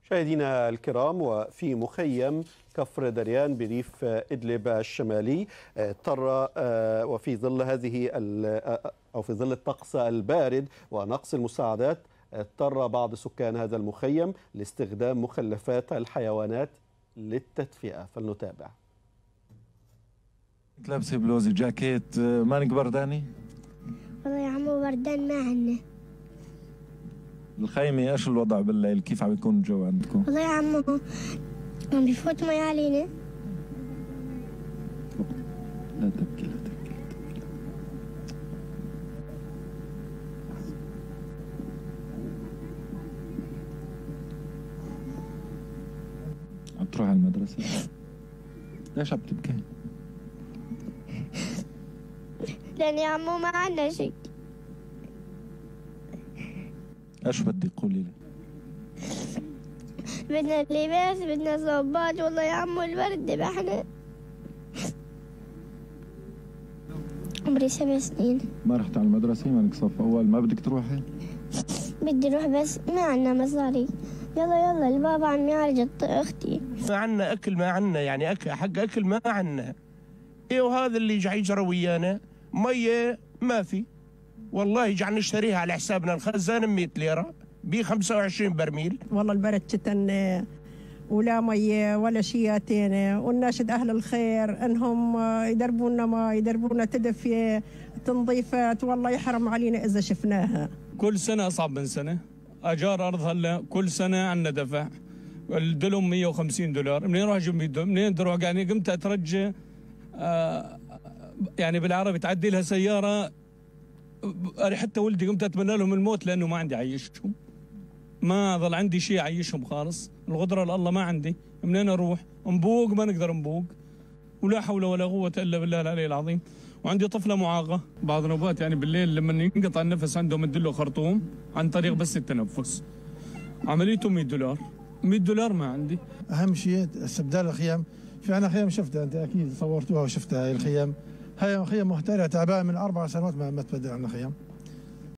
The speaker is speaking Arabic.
مشاهدينا الكرام، وفي مخيم كفر دريان بريف إدلب الشمالي اضطر وفي ظل في ظل الطقس البارد ونقص المساعدات اضطر بعض سكان هذا المخيم لاستخدام مخلفات الحيوانات للتدفئة. فلنتابع. لابسه بلوزة جاكيت، مانك برداني؟ والله يا عمو بردان ما عنا. الخيمة ايش الوضع بالليل؟ كيف عم يكون الجو عندكم؟ والله يا عمو عم بيفوت مي علينا. لا تبكي لا تبكي. عم تروح على المدرسة؟ ليش عم تبكي؟ لأن يا عمو ما عنا شيء. ايش بدك قولي لي؟ بدنا اللباس، بدنا صباط. والله يا عمو البرد بحنا. عمري 7 سنين. ما رحت على المدرسة؟ مالك صف أول؟ ما بدك تروحي؟ بدي اروح بس ما عنا مصاري. يلا يلا البابا عم يعالج اختي. ما عنا اكل، ما عنا يعني حق اكل ما عنا. ايه وهذا اللي جاي يجرى ويانا. ميه ما في، والله يجي نشتريها على حسابنا الخزان 100 ليره ب 25 برميل. والله البلد جدا ولا ميه ولا شياتين، ونناشد اهل الخير انهم يدربونا ما يدربونا تدفئه تنظيفات. والله يحرم علينا اذا شفناها. كل سنه اصعب من سنه. اجار ارض هلا كل سنه عندنا دفع. الدلم 150 دولار. منين اروح اجيب؟ منين تروح؟ يعني قمت اترجى يعني بالعربي تعدي لها سياره. حتى ولدي قمت اتمنى لهم الموت لانه ما عندي عيشهم. ما ظل عندي شيء اعيشهم خالص. القدره لله ما عندي. منين اروح؟ نبوق ما نقدر نبوق. ولا حول ولا قوه الا بالله العلي العظيم. وعندي طفله معاقه. بعض النوبات يعني بالليل لما ينقطع النفس عندهم ندله خرطوم عن طريق بس التنفس. عمليته 100 دولار. 100 دولار ما عندي. اهم شيء استبدال الخيام. في عنا خيام شفتها انت اكيد صورتوها وشفتها. هاي الخيام هاي خيام محترقه تعبان من 4 سنوات ما تبدل عنا خيام.